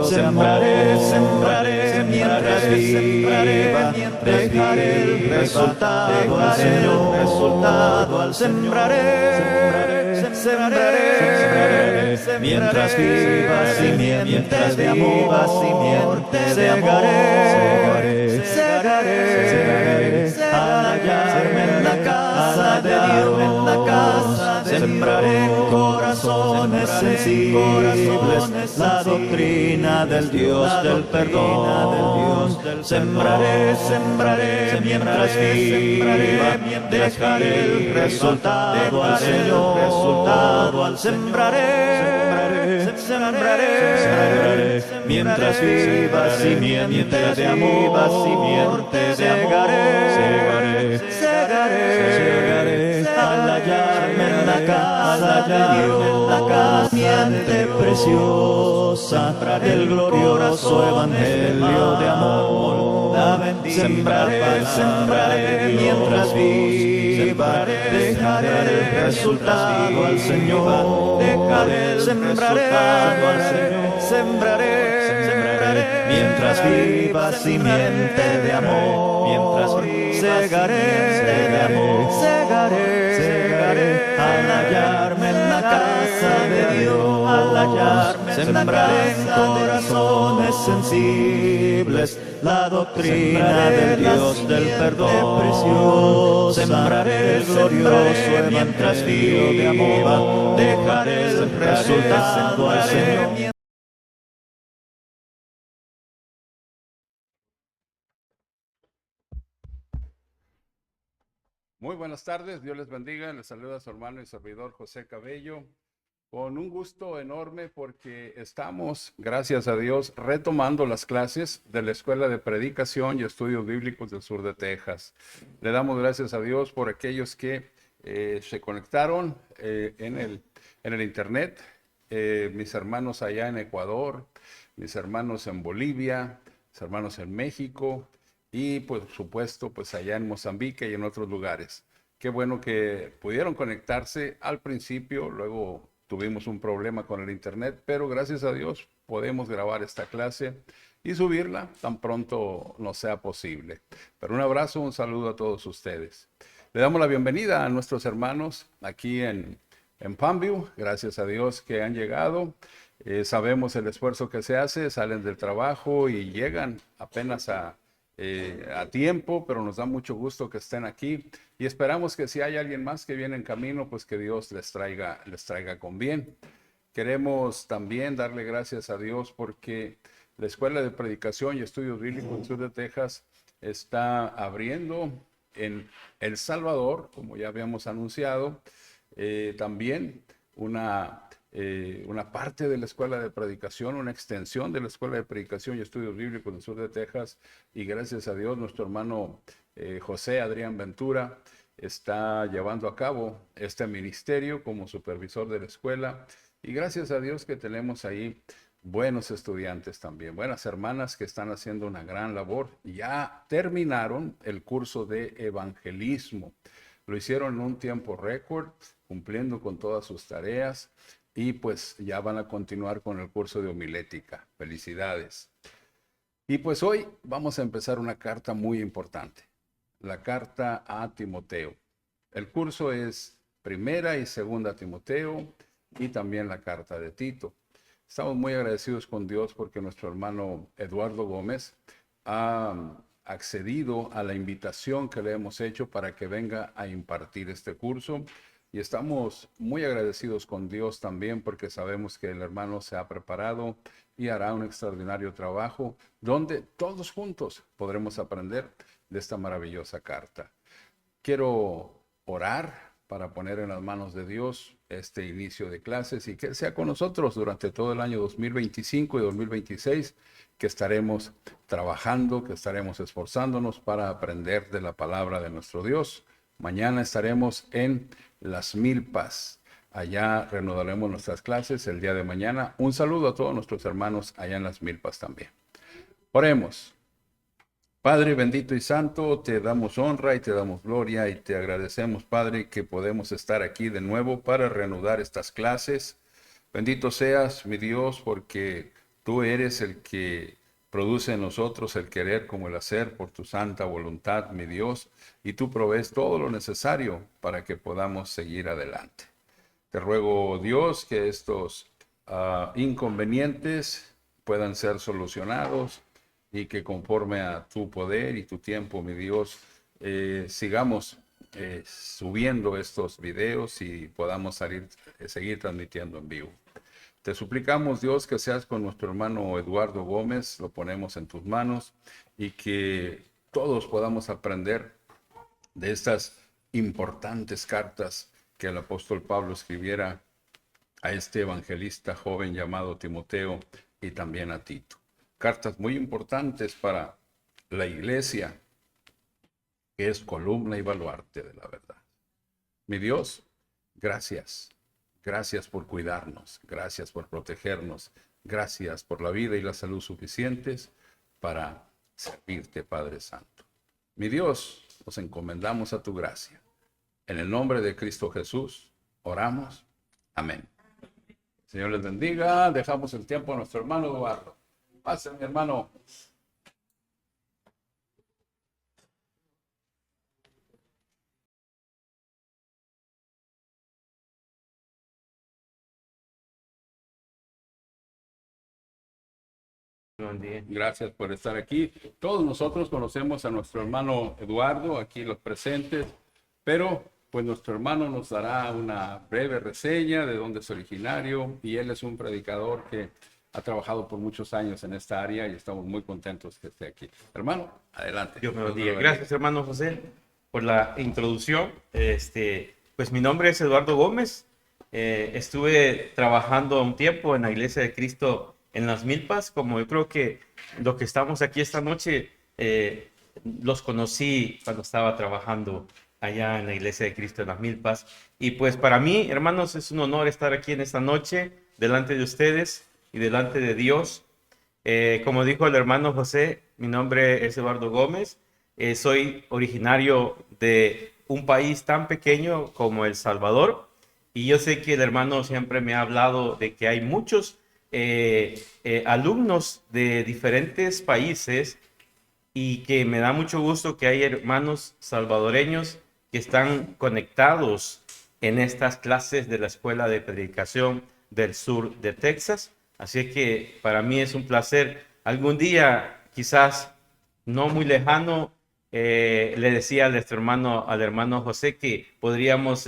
sembraré mientras viva, dejaré el resultado al Señor, sembraré mientras viva simiente de amor, segaré al hallarme en la casa de Dios, sembraré en corazones sensibles la doctrina del Dios del perdón. Sembraré mientras viva, dejaré el resultado al Señor, sembraré mientras viva simiente de amor, segaré al hallarme en la casa de Dios, simiente preciosa del glorioso evangelio de amor. Sembraré mientras viva, dejaré el resultado al Señor, sembraré mientras viva simiente de amor, segaré al hallarme en la casa de Dios, sembraré en corazones sensibles la doctrina del Dios del perdón precioso. Sembraré el glorioso mientras viva, dejaré el resultado al Señor. Muy buenas tardes, Dios les bendiga, les saluda a su hermano y servidor José Cabello, con un gusto enorme porque estamos, gracias a Dios, retomando las clases de la Escuela de Predicación y Estudios Bíblicos del Sur de Texas. Le damos gracias a Dios por aquellos que se conectaron en el internet, mis hermanos allá en Ecuador, mis hermanos en Bolivia, mis hermanos en México, y por supuesto pues allá en Mozambique y en otros lugares. Qué bueno que pudieron conectarse al principio, luego tuvimos un problema con el internet, pero gracias a Dios podemos grabar esta clase y subirla tan pronto nos sea posible. Pero un abrazo, un saludo a todos ustedes. Le damos la bienvenida a nuestros hermanos aquí en Palmview, gracias a Dios que han llegado. Sabemos el esfuerzo que se hace, salen del trabajo y llegan apenas a tiempo, pero nos da mucho gusto que estén aquí y esperamos que si hay alguien más que viene en camino, pues que Dios les traiga con bien. Queremos también darle gracias a Dios porque la Escuela de Predicación y Estudios Bíblicos del Sur de Texas está abriendo en El Salvador, como ya habíamos anunciado, también una parte de la Escuela de Predicación, una extensión de la Escuela de Predicación y Estudios Bíblicos del Sur de Texas, y gracias a Dios nuestro hermano José Adrián Ventura está llevando a cabo este ministerio como supervisor de la escuela, y gracias a Dios que tenemos ahí buenos estudiantes también, buenas hermanas que están haciendo una gran labor. Ya terminaron el curso de evangelismo, lo hicieron en un tiempo récord, cumpliendo con todas sus tareas, y pues ya van a continuar con el curso de homilética. Felicidades. Y pues hoy vamos a empezar una carta muy importante, la carta a Timoteo. El curso es Primera y Segunda Timoteo y también la carta de Tito. Estamos muy agradecidos con Dios porque nuestro hermano Eduardo Gómez ha accedido a la invitación que le hemos hecho para que venga a impartir este curso. Y estamos muy agradecidos con Dios también porque sabemos que el hermano se ha preparado y hará un extraordinario trabajo donde todos juntos podremos aprender de esta maravillosa carta. Quiero orar para poner en las manos de Dios este inicio de clases y que Él sea con nosotros durante todo el año 2025 y 2026, que estaremos trabajando, que estaremos esforzándonos para aprender de la palabra de nuestro Dios. Mañana estaremos en Las Milpas. Allá reanudaremos nuestras clases el día de mañana. Un saludo a todos nuestros hermanos allá en Las Milpas también. Oremos. Padre bendito y santo, te damos honra y te damos gloria y te agradecemos, Padre, que podemos estar aquí de nuevo para reanudar estas clases. Bendito seas, mi Dios, porque Tú eres el que produce en nosotros el querer como el hacer por tu santa voluntad, mi Dios, y tú provees todo lo necesario para que podamos seguir adelante. Te ruego, Dios, que estos inconvenientes puedan ser solucionados y que conforme a tu poder y tu tiempo, mi Dios, sigamos subiendo estos videos y podamos seguir transmitiendo en vivo. Te suplicamos, Dios, que seas con nuestro hermano Eduardo Gómez, lo ponemos en tus manos y que todos podamos aprender de estas importantes cartas que el apóstol Pablo escribiera a este evangelista joven llamado Timoteo y también a Tito. Cartas muy importantes para la iglesia, que es columna y baluarte de la verdad. Mi Dios, gracias. Gracias por cuidarnos, gracias por protegernos, gracias por la vida y la salud suficientes para servirte, Padre Santo. Mi Dios, nos encomendamos a tu gracia. En el nombre de Cristo Jesús, oramos. Amén. Señor les bendiga. Dejamos el tiempo a nuestro hermano Eduardo. Pase, mi hermano. Gracias por estar aquí. Todos nosotros conocemos a nuestro hermano Eduardo, aquí los presentes, pero pues nuestro hermano nos dará una breve reseña de dónde es originario y él es un predicador que ha trabajado por muchos años en esta área y estamos muy contentos que esté aquí. Hermano, adelante. Dios me lo bendiga. Gracias, hermano José, por la introducción. Pues mi nombre es Eduardo Gómez. Estuve trabajando un tiempo en la Iglesia de Cristo en Las Milpas, como yo creo que los que estamos aquí esta noche los conocí cuando estaba trabajando allá en la Iglesia de Cristo en Las Milpas. Y pues para mí, hermanos, es un honor estar aquí en esta noche delante de ustedes y delante de Dios. Como dijo el hermano José, mi nombre es Eduardo Gómez. Soy originario de un país tan pequeño como El Salvador. Y yo sé que el hermano siempre me ha hablado de que hay muchos alumnos de diferentes países y que me da mucho gusto que hay hermanos salvadoreños que están conectados en estas clases de la Escuela de Predicación del Sur de Texas. Así que para mí es un placer. Algún día, quizás no muy lejano, le decía al hermano José que podríamos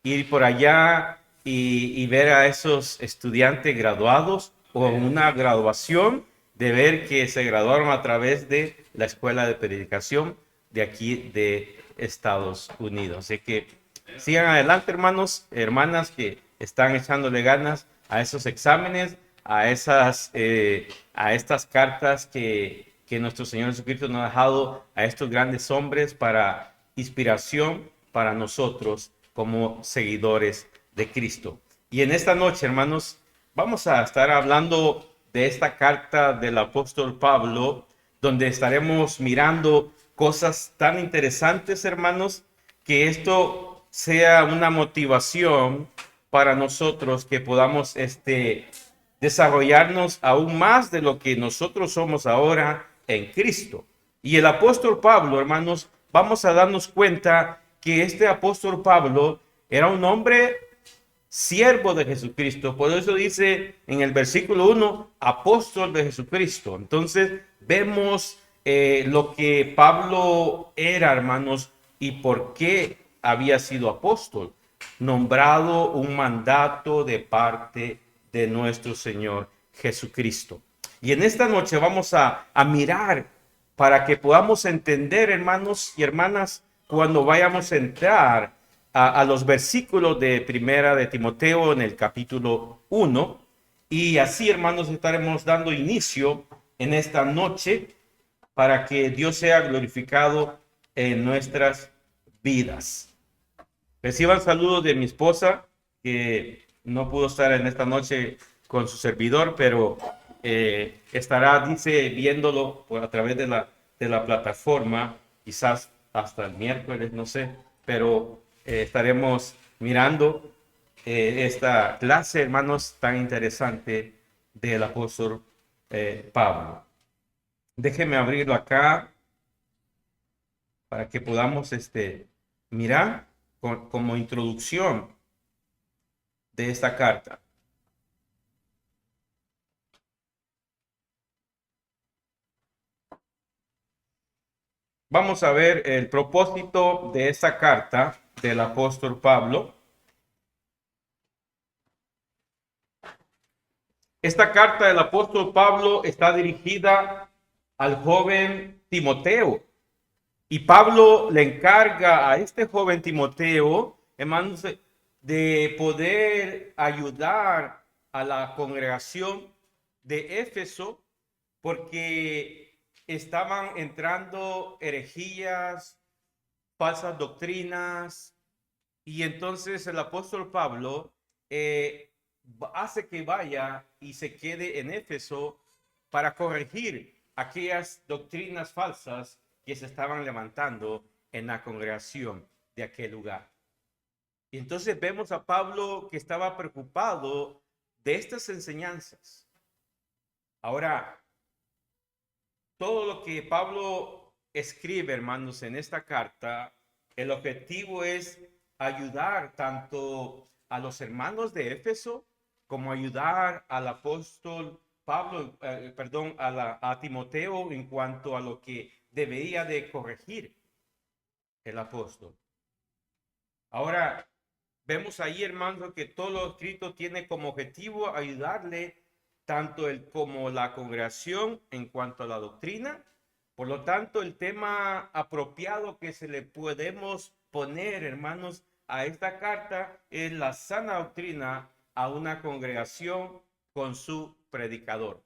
ir por allá y ver a esos estudiantes graduados o una graduación de ver que se graduaron a través de la Escuela de Predicación de aquí de Estados Unidos. Así que sigan adelante, hermanos, hermanas que están echándole ganas a esos exámenes, a estas cartas que nuestro Señor Jesucristo nos ha dejado a estos grandes hombres para inspiración para nosotros como seguidores de Cristo. Y en esta noche, hermanos, vamos a estar hablando de esta carta del apóstol Pablo, donde estaremos mirando cosas tan interesantes, hermanos, que esto sea una motivación para nosotros que podamos desarrollarnos aún más de lo que nosotros somos ahora en Cristo. Y el apóstol Pablo, hermanos, vamos a darnos cuenta que este apóstol Pablo era un hombre siervo de Jesucristo. Por eso dice en el versículo 1, apóstol de Jesucristo. Entonces vemos lo que Pablo era, hermanos, y por qué había sido apóstol. Nombrado un mandato de parte de nuestro Señor Jesucristo. Y en esta noche vamos a mirar para que podamos entender, hermanos y hermanas, cuando vayamos a entrar a los versículos de Primera de Timoteo en el capítulo 1. Y así, hermanos, estaremos dando inicio en esta noche para que Dios sea glorificado en nuestras vidas. Reciban saludos de mi esposa, que no pudo estar en esta noche con su servidor, pero estará, dice, viéndolo a través de la plataforma, quizás hasta el miércoles, no sé, pero estaremos mirando esta clase, hermanos, tan interesante del apóstol Pablo. Déjeme abrirlo acá para que podamos mirar como introducción de esta carta. Vamos a ver el propósito de esta carta del apóstol Pablo. Esta carta del apóstol Pablo está dirigida al joven Timoteo. Y Pablo le encarga a este joven Timoteo, hermanos, de poder ayudar a la congregación de Éfeso, porque estaban entrando herejías, falsas doctrinas, y entonces el apóstol Pablo hace que vaya y se quede en Éfeso para corregir aquellas doctrinas falsas que se estaban levantando en la congregación de aquel lugar. Y entonces vemos a Pablo que estaba preocupado de estas enseñanzas. Ahora, todo lo que Pablo escribe, hermanos, en esta carta, el objetivo es ayudar tanto a los hermanos de Éfeso como ayudar al apóstol Pablo, a Timoteo en cuanto a lo que debería de corregir el apóstol. Ahora, vemos ahí, hermano, que todo lo escrito tiene como objetivo ayudarle tanto él como la congregación en cuanto a la doctrina. Por lo tanto, el tema apropiado que se le podemos poner, hermanos, a esta carta es la sana doctrina a una congregación con su predicador.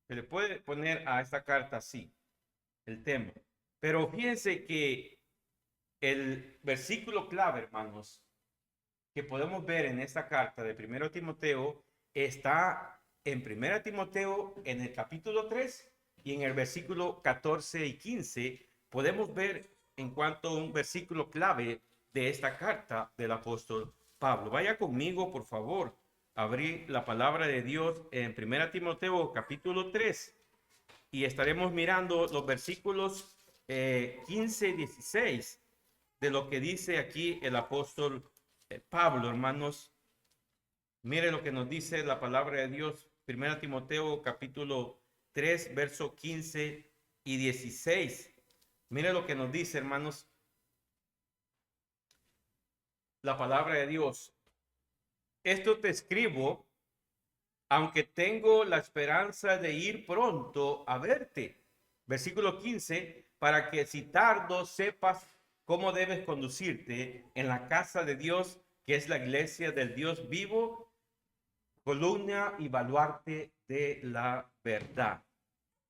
Se le puede poner a esta carta así, el tema. Pero fíjense que el versículo clave, hermanos, que podemos ver en esta carta de 1 Timoteo, está en 1 Timoteo en el capítulo 3 y en el versículo 14 y 15. Podemos ver en cuanto a un versículo clave de esta carta del apóstol Pablo. Vaya conmigo, por favor, a abrir la palabra de Dios en 1 Timoteo capítulo 3 y estaremos mirando los versículos 15 y 16 de lo que dice aquí el apóstol Pablo, hermanos. Mire lo que nos dice la palabra de Dios, 1 Timoteo capítulo 3, verso 15 y 16. Mire lo que nos dice, hermanos, la palabra de Dios. Esto te escribo, aunque tengo la esperanza de ir pronto a verte. Versículo 15, para que si tardo sepas cómo debes conducirte en la casa de Dios, que es la iglesia del Dios vivo, columna y baluarte de la verdad.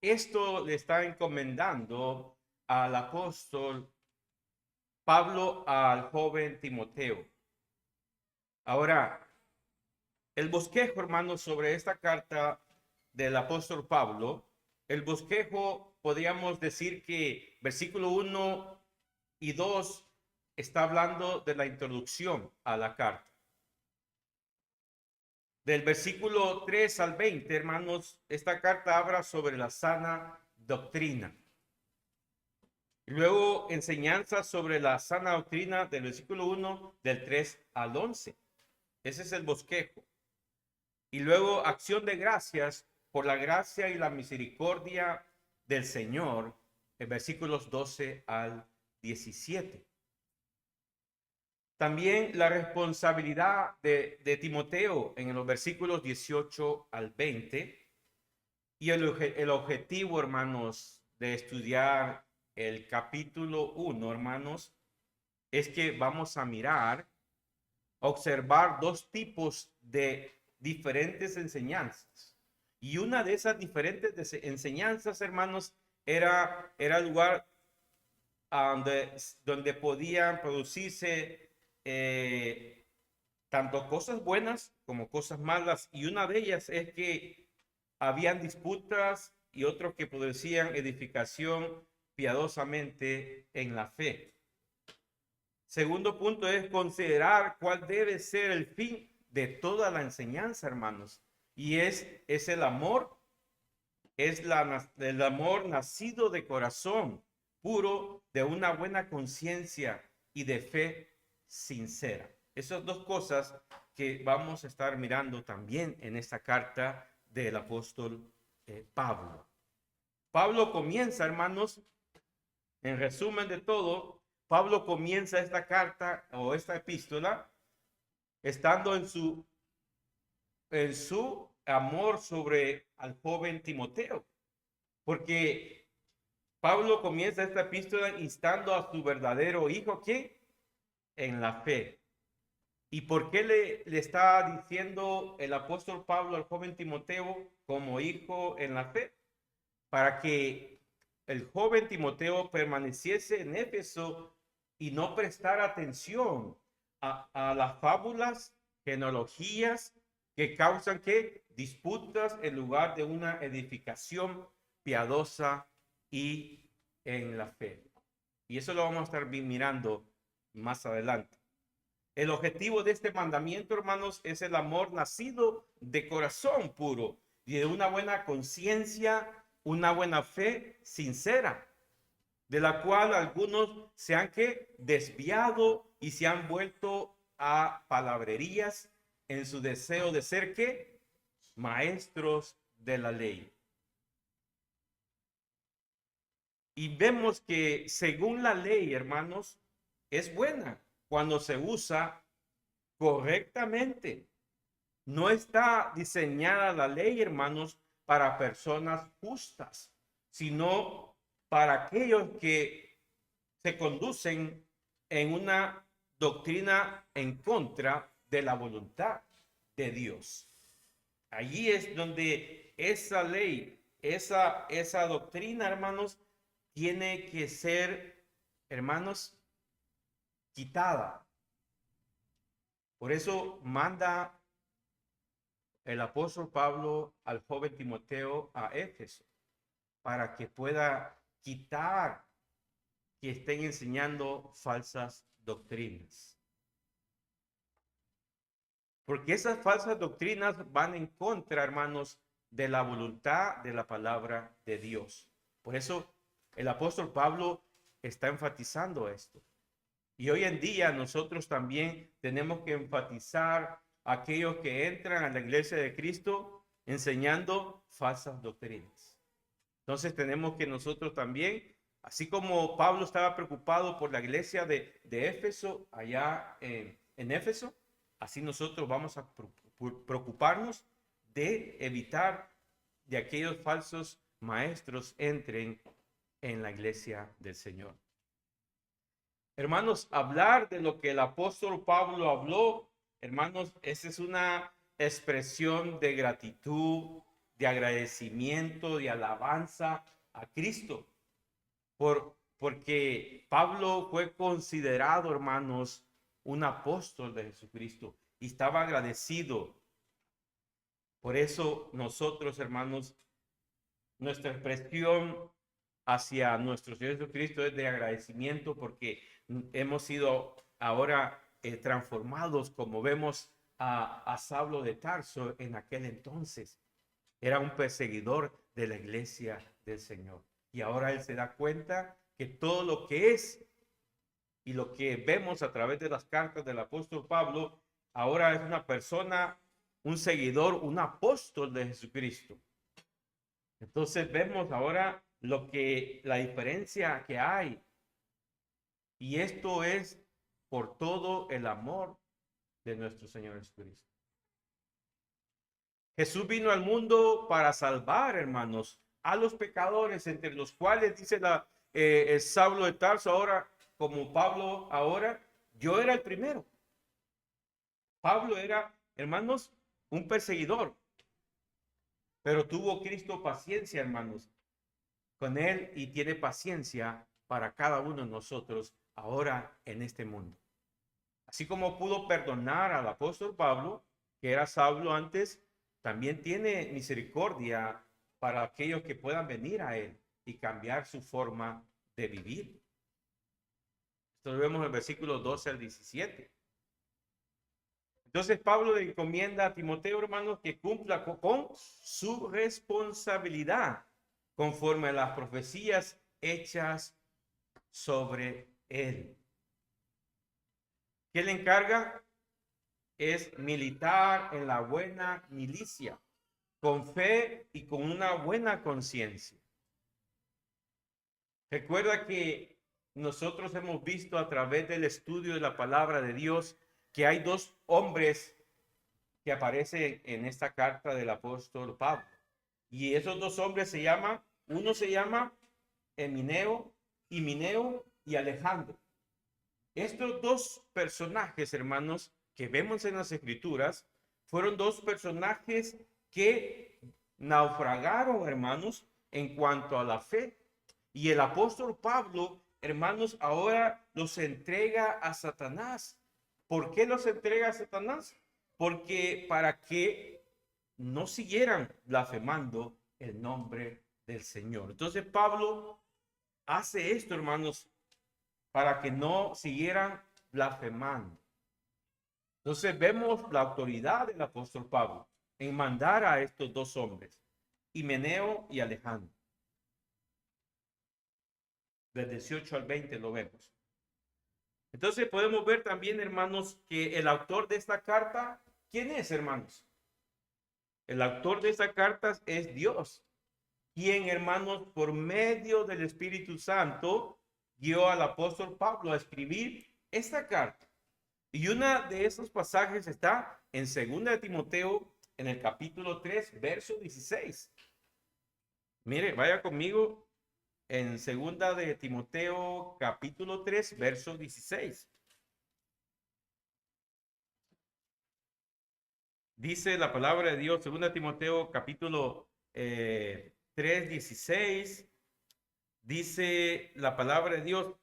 Esto le está encomendando al apóstol Pablo al joven Timoteo. Ahora, el bosquejo, hermanos, sobre esta carta del apóstol Pablo, el bosquejo, podríamos decir que versículo 1 y 2 está hablando de la introducción a la carta. Del versículo 3 al 20, hermanos, esta carta habla sobre la sana doctrina. Luego, enseñanza sobre la sana doctrina del versículo 1, del 3 al 11. Ese es el bosquejo. Y luego, acción de gracias por la gracia y la misericordia del Señor, en versículos 12 al 17. También la responsabilidad de Timoteo en los versículos 18 al 20. Y el objetivo, hermanos, de estudiar el capítulo 1, hermanos, es que vamos a mirar, observar dos tipos de diferentes enseñanzas. Y una de esas diferentes enseñanzas, hermanos, era el lugar donde podían producirse tanto cosas buenas como cosas malas. Y una de ellas es que habían disputas y otros que producían edificación piadosamente en la fe. Segundo punto es considerar cuál debe ser el fin de toda la enseñanza, hermanos. Y es el amor, el amor nacido de corazón puro, de una buena conciencia y de fe sincera. Esas dos cosas que vamos a estar mirando también en esta carta del apóstol Pablo. Pablo comienza, hermanos, en resumen de todo, Pablo comienza esta carta o esta epístola estando en su amor sobre al joven Timoteo, porque Pablo comienza esta epístola instando a su verdadero hijo, ¿qué? En la fe. ¿Y por qué le está diciendo el apóstol Pablo al joven Timoteo como hijo en la fe? Para que el joven Timoteo permaneciese en Éfeso y no prestara atención a las fábulas, genealogías que causan que disputas en lugar de una edificación piadosa y en la fe. Y eso lo vamos a estar mirando más adelante. El objetivo de este mandamiento, hermanos, es el amor nacido de corazón puro y de una buena conciencia, una buena fe sincera, de la cual algunos se han desviado y se han vuelto a palabrerías en su deseo de ser maestros de la ley. Y vemos que según la ley, hermanos, es buena cuando se usa correctamente. No está diseñada la ley, hermanos, para personas justas, sino para aquellos que se conducen en una doctrina en contra de la voluntad de Dios. Allí es donde esa ley, esa doctrina, hermanos, tiene que ser, hermanos, quitada. Por eso manda el apóstol Pablo al joven Timoteo a Éfeso, para que pueda quitar que estén enseñando falsas doctrinas. Porque esas falsas doctrinas van en contra, hermanos, de la voluntad de la palabra de Dios. Por eso el apóstol Pablo está enfatizando esto. Y hoy en día nosotros también tenemos que enfatizar a aquellos que entran a la iglesia de Cristo enseñando falsas doctrinas. Entonces tenemos que nosotros también, así como Pablo estaba preocupado por la iglesia de Éfeso, allá en Éfeso, así nosotros vamos a preocuparnos de evitar de aquellos falsos maestros entren en la iglesia del Señor. Hermanos, hablar de lo que el apóstol Pablo habló, hermanos, esa es una expresión de gratitud, de agradecimiento, de alabanza a Cristo. Porque Pablo fue considerado, hermanos, un apóstol de Jesucristo y estaba agradecido. Por eso nosotros, hermanos, nuestra expresión hacia nuestro Señor Jesucristo es de agradecimiento porque hemos sido ahora transformados, como vemos a Saulo de Tarso en aquel entonces. Era un perseguidor de la iglesia del Señor. Y ahora él se da cuenta que todo lo que es y lo que vemos a través de las cartas del apóstol Pablo, ahora es una persona, un seguidor, un apóstol de Jesucristo. Entonces vemos ahora la diferencia que hay. Y esto es por todo el amor de nuestro Señor Jesucristo. Jesús vino al mundo para salvar, hermanos, a los pecadores, entre los cuales dice el Saulo de Tarso ahora, como Pablo ahora, yo era el primero. Pablo era, hermanos, un perseguidor, pero tuvo Cristo paciencia, hermanos, con él y tiene paciencia para cada uno de nosotros ahora en este mundo. Así como pudo perdonar al apóstol Pablo, que era Saulo antes, también tiene misericordia para aquellos que puedan venir a él y cambiar su forma de vivir. Esto lo vemos en el versículo 12 al 17. Entonces Pablo le encomienda a Timoteo, hermanos, que cumpla con su responsabilidad conforme a las profecías hechas sobre él. ¿Qué le encarga? Es militar en la buena milicia, con fe y con una buena conciencia. Recuerda que nosotros hemos visto a través del estudio de la palabra de Dios que hay dos hombres que aparecen en esta carta del apóstol Pablo. Y esos dos hombres uno se llama Himeneo y Alejandro. Estos dos personajes, hermanos, que vemos en las escrituras, fueron dos personajes que naufragaron, hermanos, en cuanto a la fe. Y el apóstol Pablo, hermanos, ahora los entrega a Satanás. ¿Por qué los entrega a Satanás? Porque para que no siguieran blasfemando el nombre del Señor. Entonces Pablo hace esto, hermanos, para que no siguieran blasfemando. Entonces vemos la autoridad del apóstol Pablo en mandar a estos dos hombres, Himeneo y Alejandro. Del 18 al 20 lo vemos. Entonces podemos ver también, hermanos, que el autor de esta carta, ¿quién es, hermanos? El autor de esta carta es Dios, quien, hermanos, por medio del Espíritu Santo, guió al apóstol Pablo a escribir esta carta. Y una de esos pasajes está en 2 de Timoteo, en el capítulo 3, verso 16. Mire, vaya conmigo en 2 de Timoteo, capítulo 3, verso 16. Dice la palabra de Dios, 2 Timoteo, capítulo 3, 16. Dice la palabra de Dios,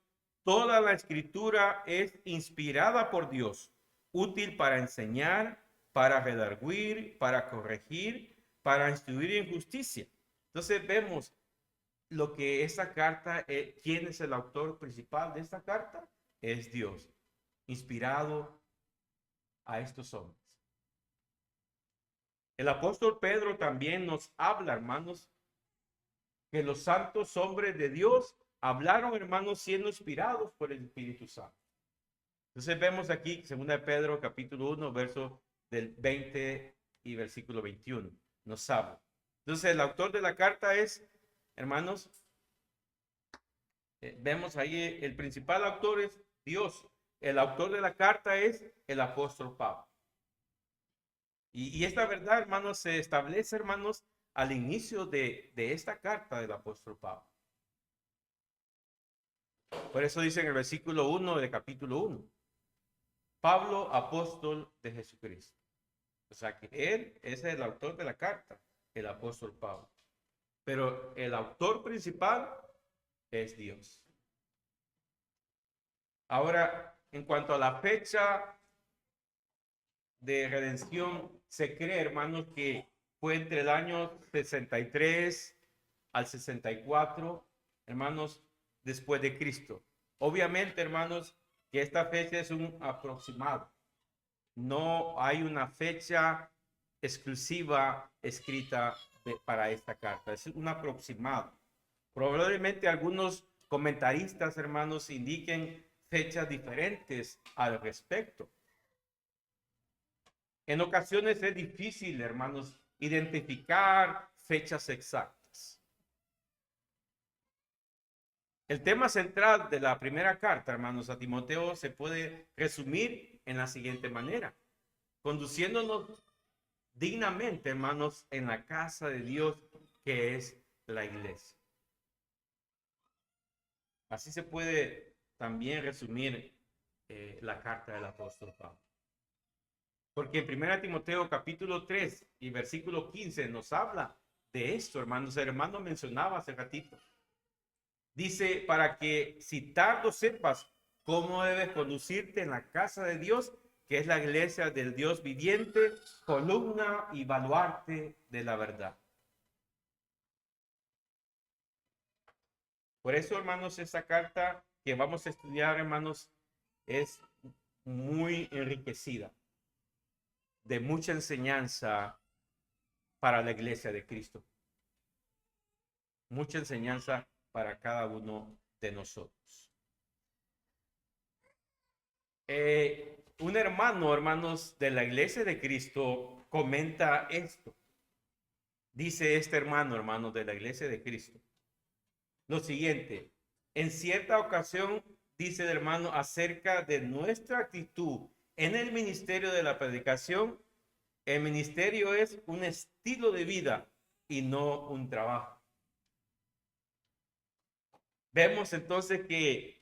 toda la escritura es inspirada por Dios, útil para enseñar, para redarguir, para corregir, para instruir en justicia. Entonces vemos lo que esta carta, ¿quién es el autor principal de esta carta? Es Dios, inspirado a estos hombres. El apóstol Pedro también nos habla, hermanos, que los santos hombres de Dios hablaron, hermanos, siendo inspirados por el Espíritu Santo. Entonces vemos aquí, 2 de Pedro, capítulo 1, verso del 20 y versículo 21, nos habla. Entonces el autor de la carta es, hermanos, vemos ahí el principal autor es Dios. El autor de la carta es el apóstol Pablo. Y esta verdad, hermanos, se establece, hermanos, al inicio de esta carta del apóstol Pablo. Por eso dice en el versículo 1 del capítulo 1, Pablo, apóstol de Jesucristo. O sea que él es el autor de la carta, el apóstol Pablo. Pero el autor principal es Dios. Ahora, en cuanto a la fecha de redención, se cree, hermanos, que fue entre el año 63 al 64, hermanos, después de Cristo. Obviamente, hermanos, que esta fecha es un aproximado. No hay una fecha exclusiva escrita para esta carta. Es un aproximado. Probablemente algunos comentaristas, hermanos, indiquen fechas diferentes al respecto. En ocasiones es difícil, hermanos, identificar fechas exactas. El tema central de la primera carta, hermanos, a Timoteo se puede resumir en la siguiente manera: conduciéndonos dignamente, hermanos, en la casa de Dios, que es la iglesia. Así se puede también resumir la carta del apóstol Pablo. Porque en 1 Timoteo capítulo 3 y versículo 15 nos habla de esto, hermanos. El hermano mencionaba hace ratito. Dice, para que si tardo sepas cómo debes conducirte en la casa de Dios, que es la iglesia del Dios viviente, columna y baluarte de la verdad. Por eso, hermanos, esta carta que vamos a estudiar, hermanos, es muy enriquecida. de mucha enseñanza para la iglesia de Cristo. Mucha enseñanza para cada uno de nosotros. Un hermano, hermanos, de la iglesia de Cristo comenta esto. Dice este hermano, hermanos de la iglesia de Cristo, lo siguiente: en cierta ocasión, dice el hermano, acerca de nuestra actitud en el ministerio de la predicación, el ministerio es un estilo de vida y no un trabajo. Vemos entonces que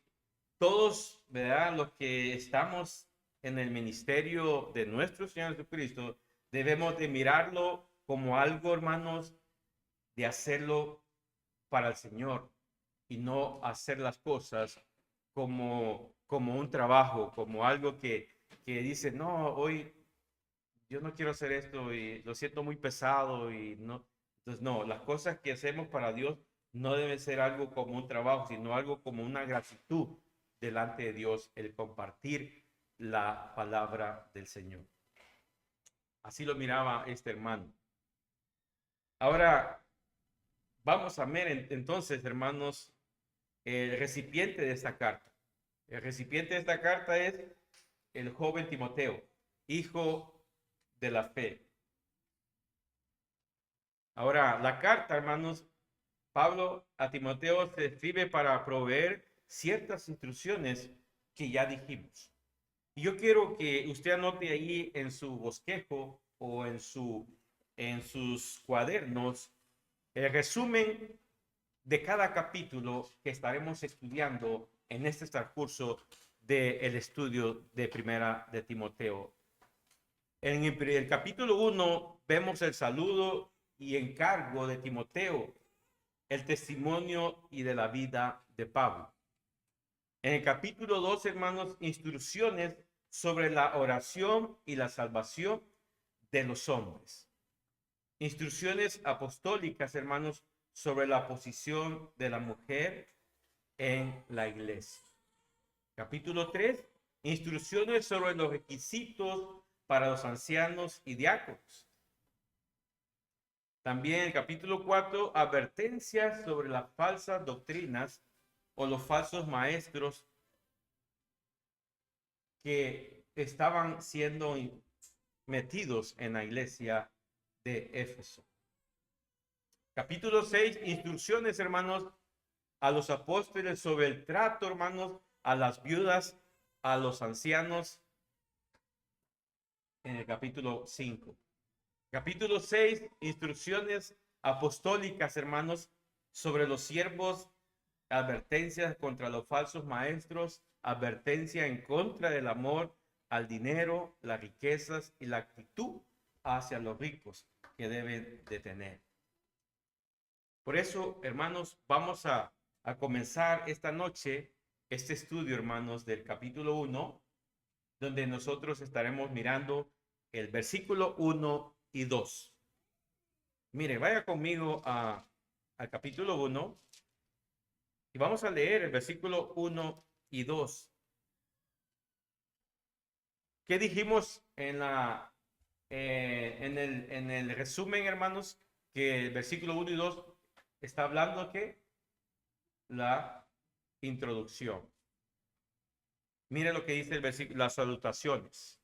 todos, ¿verdad?, los que estamos en el ministerio de nuestro Señor Jesucristo, debemos de mirarlo como algo, hermanos, de hacerlo para el Señor y no hacer las cosas como un trabajo, como algo que dice, no, hoy yo no quiero hacer esto y lo siento muy pesado y no. Entonces, no, las cosas que hacemos para Dios no debe ser algo como un trabajo, sino algo como una gratitud delante de Dios, el compartir la palabra del Señor. Así lo miraba este hermano. Ahora, vamos a ver entonces, hermanos, el recipiente de esta carta. El recipiente de esta carta es el joven Timoteo, hijo de la fe. Ahora, la carta, hermanos, Pablo a Timoteo se escribe para proveer ciertas instrucciones que ya dijimos. Y yo quiero que usted anote ahí en su bosquejo o en sus cuadernos el resumen de cada capítulo que estaremos estudiando en este transcurso del estudio de Primera de Timoteo. En el capítulo 1 vemos el saludo y encargo de Timoteo, el testimonio y de la vida de Pablo. En el capítulo 2, hermanos, instrucciones sobre la oración y la salvación de los hombres. Instrucciones apostólicas, hermanos, sobre la posición de la mujer en la iglesia. Capítulo 3, instrucciones sobre los requisitos para los ancianos y diáconos. También el capítulo 4, advertencias sobre las falsas doctrinas o los falsos maestros que estaban siendo metidos en la iglesia de Éfeso. Capítulo 6, instrucciones, hermanos, a los apóstoles sobre el trato, hermanos, a las viudas, a los ancianos, en el capítulo 5. Capítulo 6, instrucciones apostólicas, hermanos, sobre los siervos, advertencias contra los falsos maestros, advertencia en contra del amor al dinero, las riquezas y la actitud hacia los ricos que deben de tener. Por eso, hermanos, vamos a comenzar esta noche este estudio, hermanos, del capítulo 1, donde nosotros estaremos mirando el versículo 1 y 2. Mire, vaya conmigo al capítulo 1 y vamos a leer el versículo 1 y 2. ¿Qué dijimos en el resumen, hermanos? Que el versículo 1 y 2 está hablando que la introducción. Mire lo que dice el versículo, las salutaciones.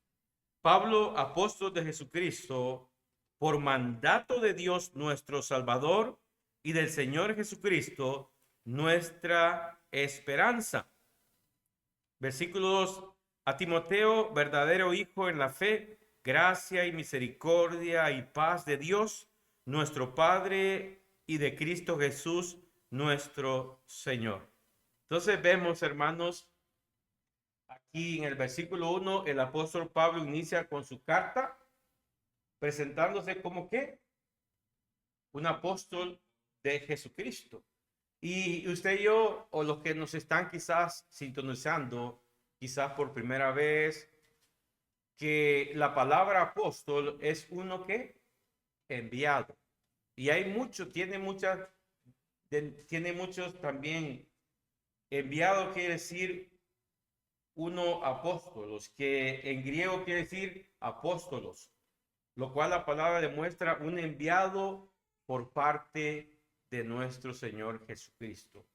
Pablo, apóstol de Jesucristo, por mandato de Dios nuestro Salvador y del Señor Jesucristo, nuestra esperanza. Versículo 2. A Timoteo, verdadero hijo en la fe, gracia y misericordia y paz de Dios, nuestro Padre, y de Cristo Jesús, nuestro Señor. Entonces vemos, hermanos, aquí en el versículo 1, el apóstol Pablo inicia con su carta, presentándose como ¿qué? Un apóstol de Jesucristo. Y usted y yo, o los que nos están quizás sintonizando, quizás por primera vez, que la palabra apóstol es uno que enviado. Y hay muchos, tiene muchos también. Enviado quiere decir uno apóstolos, que en griego quiere decir apóstolos. lo cual la palabra demuestra un enviado por parte de nuestro Señor Jesucristo.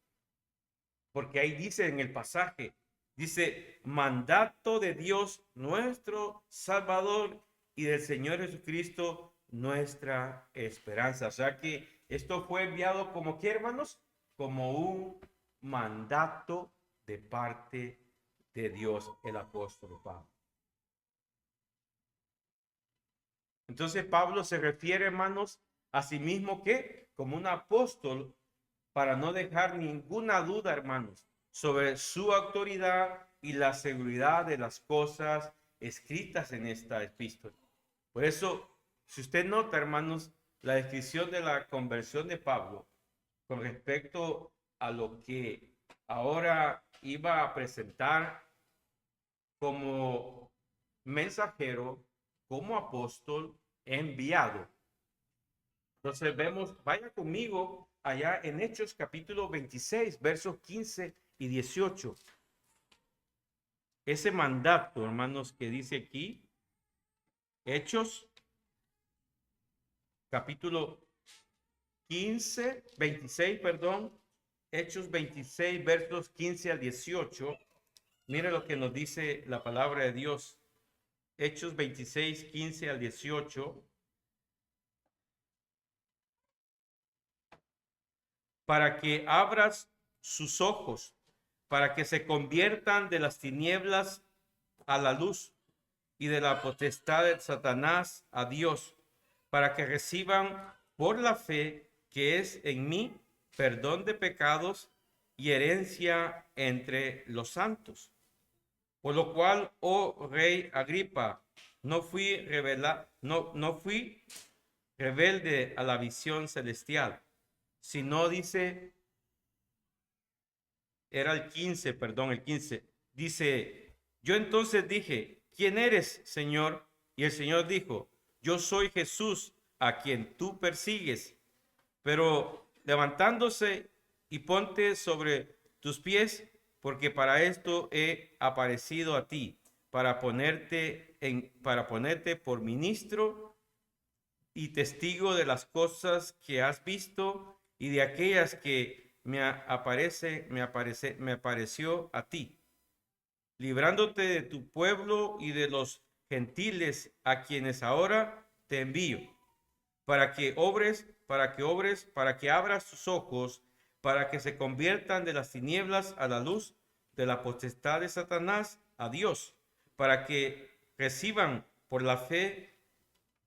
Porque ahí dice en el pasaje, dice, mandato de Dios nuestro Salvador y del Señor Jesucristo nuestra esperanza. O sea que esto fue enviado como, ¿qué, hermanos? Como un mandato de parte de Dios, el apóstol Pablo. Entonces Pablo se refiere, hermanos, a sí mismo que como un apóstol, para no dejar ninguna duda, hermanos, sobre su autoridad y la seguridad de las cosas escritas en esta epístola. Por eso, si usted nota, hermanos, la descripción de la conversión de Pablo con respecto a lo que ahora iba a presentar como mensajero, como apóstol enviado. Entonces vemos, vaya conmigo allá en Hechos capítulo 26, versos 15 y 18. Ese mandato, hermanos, que dice aquí, Hechos capítulo 26, perdón, Hechos 26, versos 15 al 18. Mire lo que nos dice la palabra de Dios. Hechos 26, 15 al 18. Para que abras sus ojos, para que se conviertan de las tinieblas a la luz y de la potestad de Satanás a Dios, para que reciban por la fe que es en mí perdón de pecados y herencia entre los santos. Por lo cual, oh rey Agripa, no fui rebelde a la visión celestial, sino dice, era el 15, perdón, el 15, dice, yo entonces dije, ¿quién eres, Señor? Y el Señor dijo, yo soy Jesús a quien tú persigues, pero levantándose y ponte sobre tus pies, porque para esto he aparecido a ti, para ponerte por ministro y testigo de las cosas que has visto y de aquellas que me apareció a ti, librándote de tu pueblo y de los gentiles a quienes ahora te envío, para que abras tus ojos, para que se conviertan de las tinieblas a la luz, de la potestad de Satanás a Dios, para que reciban por la fe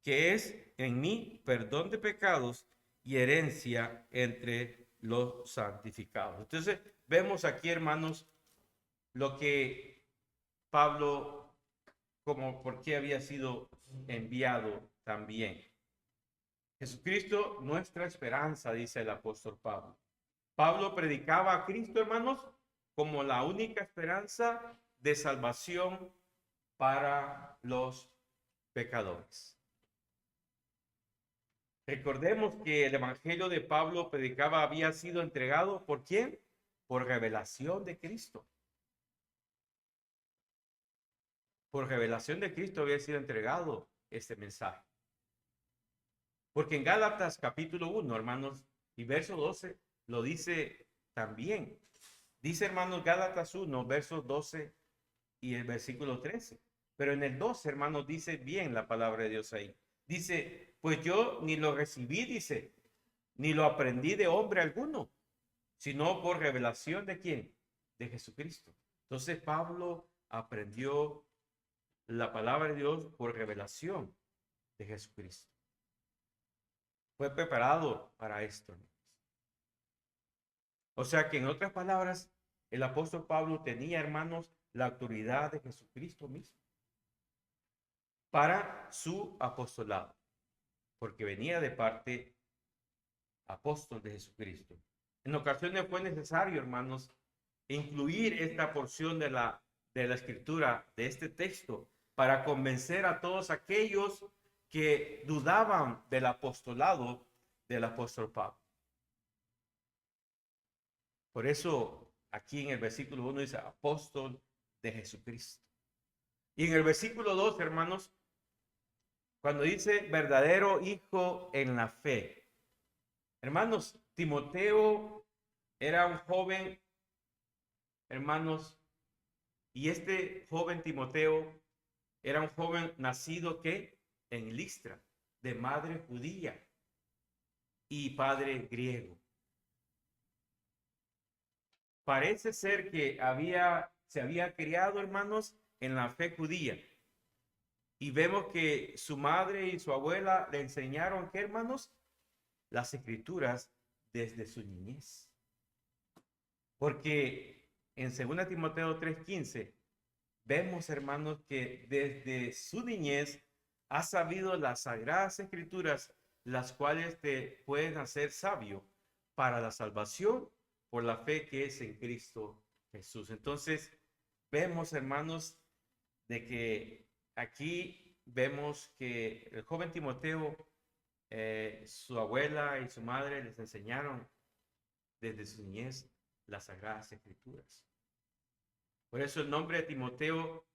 que es en mí perdón de pecados y herencia entre los santificados. Entonces, vemos aquí, hermanos, lo que Pablo, como por qué había sido enviado también. Jesucristo, nuestra esperanza, dice el apóstol Pablo. Pablo predicaba a Cristo, hermanos, como la única esperanza de salvación para los pecadores. Recordemos que el evangelio de Pablo predicaba había sido entregado ¿por quién? Por revelación de Cristo. Por revelación de Cristo había sido entregado este mensaje. Porque en Gálatas capítulo 1, hermanos, y verso 12, lo dice también. Dice, hermanos, Gálatas 1, versos 12 y el versículo 13. Pero en el 12, hermanos, dice bien la palabra de Dios ahí. Dice, pues yo ni lo recibí, dice, ni lo aprendí de hombre alguno, sino por revelación de quién, de Jesucristo. Entonces Pablo aprendió la palabra de Dios por revelación de Jesucristo. Fue preparado para esto. O sea que en otras palabras, el apóstol Pablo tenía, hermanos, la autoridad de Jesucristo mismo para su apostolado, porque venía de parte apóstol de Jesucristo. En ocasiones fue necesario, hermanos, incluir esta porción de la escritura, de este texto, para convencer a todos aquellos que dudaban del apostolado del apóstol Pablo. Por eso aquí en el versículo 1 dice apóstol de Jesucristo. Y en el versículo 2, hermanos, Cuando dice verdadero hijo en la fe, hermanos, Timoteo era un joven, hermanos, y este joven Timoteo era un joven nacido que en Listra, de madre judía y padre griego. Parece ser que se había criado, hermanos, en la fe judía. Y vemos que su madre y su abuela le enseñaron, ¿qué, hermanos? Las escrituras desde su niñez. Porque en 2 Timoteo 3:15 vemos, hermanos, que desde su niñez ha sabido las sagradas escrituras, las cuales te pueden hacer sabio para la salvación por la fe que es en Cristo Jesús. Entonces, vemos, hermanos, de que aquí vemos que el joven Timoteo, su abuela y su madre les enseñaron desde su niñez las sagradas escrituras. Por eso el nombre de Timoteo,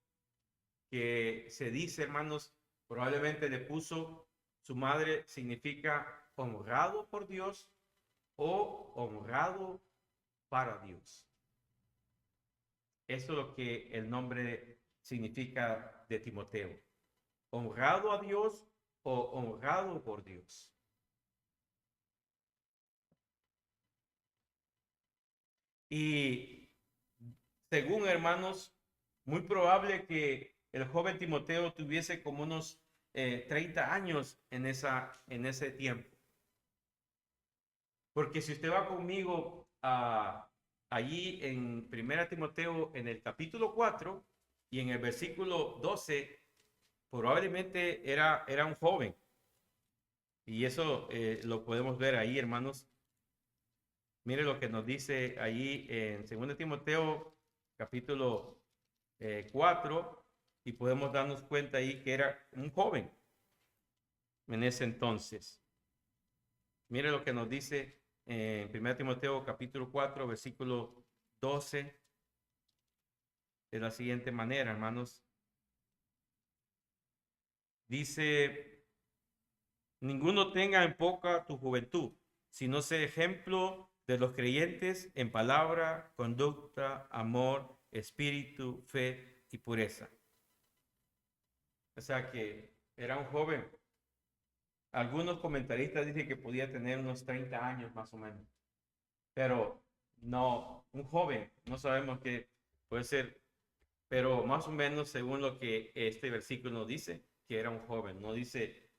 que se dice, hermanos, probablemente le puso su madre, significa honrado por Dios o honrado para Dios. Eso es lo que el nombre significa de Timoteo. Honrado a Dios o honrado por Dios. Y según, hermanos, muy probable que el joven Timoteo tuviese como unos 30 años en ese tiempo. Porque si usted va conmigo allí en 1 Timoteo, en el capítulo 4 y en el versículo 12, probablemente era un joven. Y eso lo podemos ver ahí, hermanos. Mire lo que nos dice allí en 2 Timoteo, capítulo 4, y podemos darnos cuenta ahí que era un joven en ese entonces. Mire lo que nos dice en 1 Timoteo, capítulo 4, versículo 12, de la siguiente manera, hermanos. Dice: ninguno tenga en poca tu juventud, sino sea ejemplo de los creyentes en palabra, conducta, amor, espíritu, fe y pureza. O sea que era un joven. Algunos comentaristas dicen que podía tener unos 30 años más o menos. Pero no, un joven, no sabemos qué puede ser, pero más o menos según lo que este versículo nos dice, que era un joven. No dice,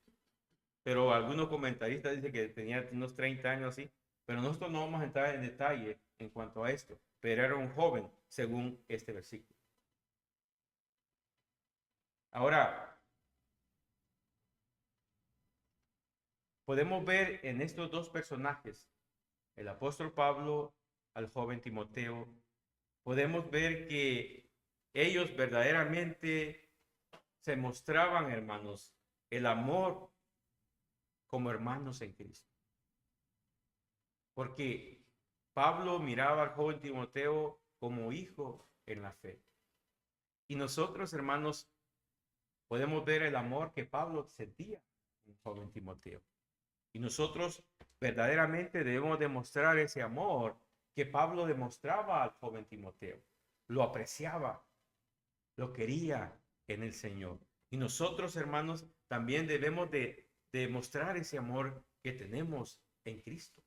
pero algunos comentaristas dicen que tenía unos 30 años así. Pero nosotros no vamos a entrar en detalle en cuanto a esto, pero era un joven según este versículo. Ahora, podemos ver en estos dos personajes, el apóstol Pablo al joven Timoteo, podemos ver que ellos verdaderamente se mostraban, hermanos, el amor como hermanos en Cristo. Porque Pablo miraba al joven Timoteo como hijo en la fe. Y nosotros, hermanos, podemos ver el amor que Pablo sentía en el joven Timoteo. Y nosotros verdaderamente debemos demostrar ese amor que Pablo demostraba al joven Timoteo. Lo apreciaba, lo quería en el Señor. Y nosotros, hermanos, también debemos de demostrar ese amor que tenemos en Cristo.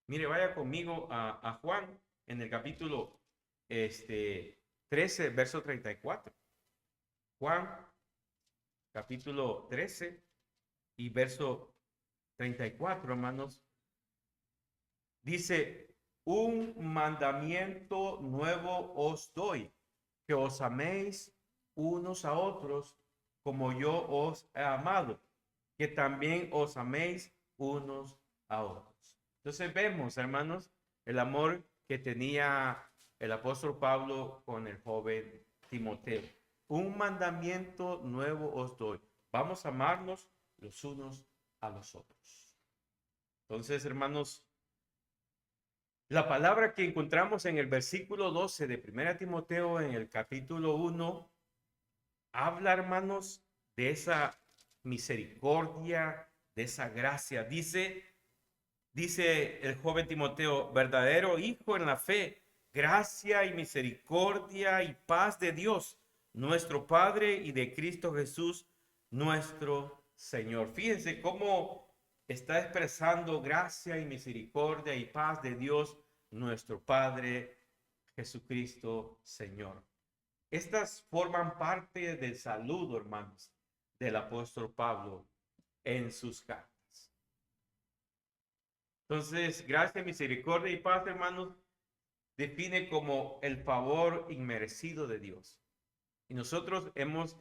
Mire, vaya conmigo a Juan en el capítulo 13, verso 34. Juan, capítulo 13 y verso 34, hermanos. Dice: un mandamiento nuevo os doy, que os améis unos a otros como yo os he amado, que también os améis unos a otros. Entonces vemos, hermanos, el amor que tenía el apóstol Pablo con el joven Timoteo. Un mandamiento nuevo os doy. Vamos a amarnos los unos a los otros. Entonces, hermanos, la palabra que encontramos en el versículo 12 de 1 Timoteo en el capítulo 1 habla, hermanos, de esa misericordia, de esa gracia. Dice el joven Timoteo, verdadero hijo en la fe, gracia y misericordia y paz de Dios, nuestro Padre, y de Cristo Jesús, nuestro Señor. Fíjense cómo está expresando gracia y misericordia y paz de Dios, nuestro Padre, Jesucristo, Señor. Estas forman parte del saludo, hermanos, del apóstol Pablo en sus cartas. Entonces, gracia, misericordia y paz, hermanos, define como el favor inmerecido de Dios. Y nosotros hemos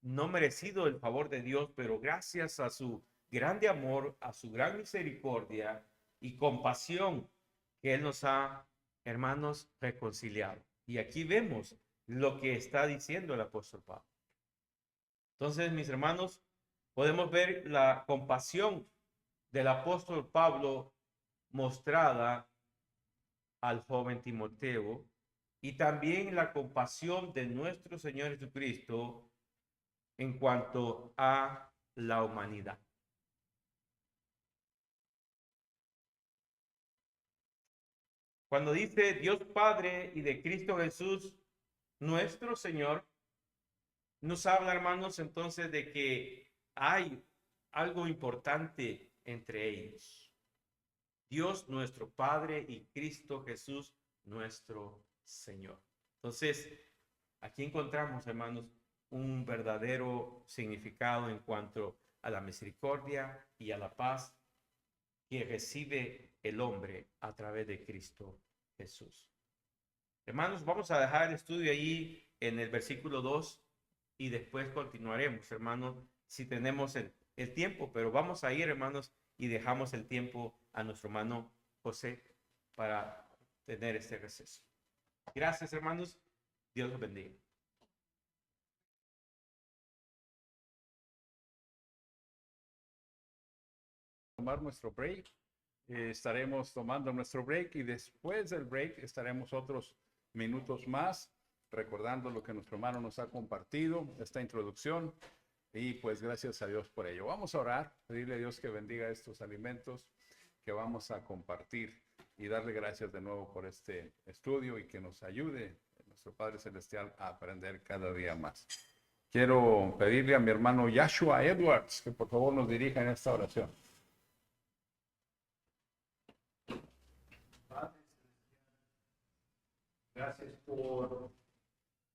no merecido el favor de Dios, pero gracias a su grande amor, a su gran misericordia y compasión que Él nos ha, hermanos, reconciliado. Y aquí vemos lo que está diciendo el apóstol Pablo. Entonces, mis hermanos, podemos ver la compasión del apóstol Pablo mostrada al joven Timoteo, y también la compasión de nuestro Señor Jesucristo en cuanto a la humanidad. Cuando dice Dios Padre y de Cristo Jesús, nuestro Señor, nos habla, hermanos, entonces de que hay algo importante entre ellos. Dios nuestro Padre y Cristo Jesús nuestro Señor. Entonces, aquí encontramos, hermanos, un verdadero significado en cuanto a la misericordia y a la paz que recibe el hombre a través de Cristo Jesús. Hermanos, vamos a dejar el estudio ahí en el versículo 2 y después continuaremos, hermanos, si tenemos el tiempo, pero vamos a ir, hermanos, y dejamos el tiempo a nuestro hermano José para tener este receso. Gracias, hermanos. Dios los bendiga. Tomar nuestro break. Estaremos tomando nuestro break y después del break estaremos otros minutos más recordando lo que nuestro hermano nos ha compartido, esta introducción. Y pues gracias a Dios por ello. Vamos a orar, pedirle a Dios que bendiga estos alimentos que vamos a compartir y darle gracias de nuevo por este estudio y que nos ayude nuestro Padre Celestial a aprender cada día más. Quiero pedirle a mi hermano Joshua Edwards que por favor nos dirija en esta oración. Gracias por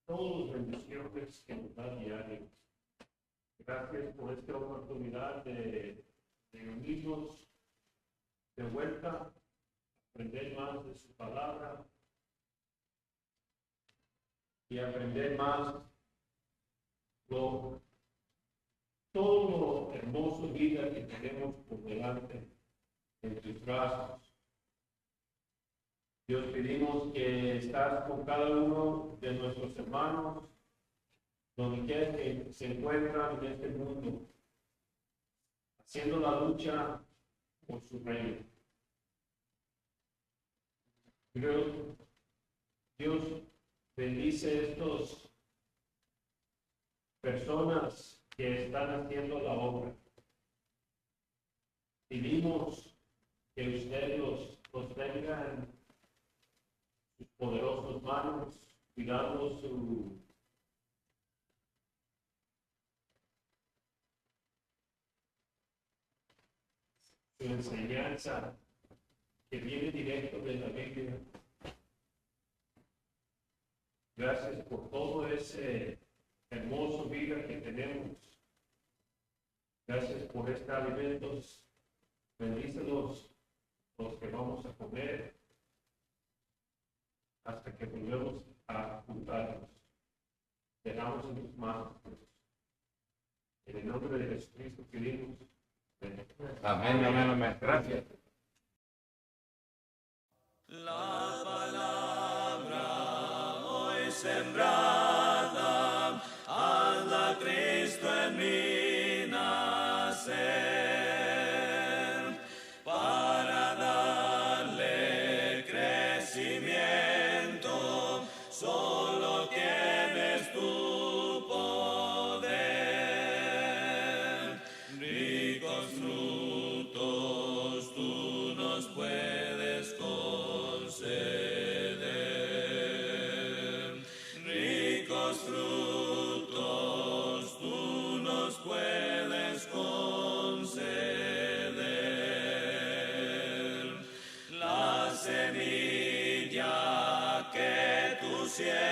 todas las bendiciones que nos da diario. Gracias por esta oportunidad de unirnos de vuelta, aprender más de su palabra y aprender más todo lo hermoso vida que tenemos por delante en tus brazos. Dios, pedimos que estás con cada uno de nuestros hermanos, donde quiera que se encuentran en este mundo, haciendo la lucha por su reino. Dios bendice estas personas que están haciendo la obra. Pedimos que usted los tenga en sus poderosas manos, cuidando su enseñanza que viene directo de la Biblia. Gracias por todo ese hermoso vida que tenemos. Gracias por estos alimentos. Bendícelos los que vamos a comer hasta que volvemos a juntarnos. Dejamos en tus manos. En el nombre de Jesucristo pedimos. Amén, amén, amén. Gracias. La palabra hoy sembrada, hazla Cristo en mí nacer, para darle crecimiento, solo tienes tú poder. puedes conceder. Ricos frutos tú nos puedes conceder. La semilla que tú siembras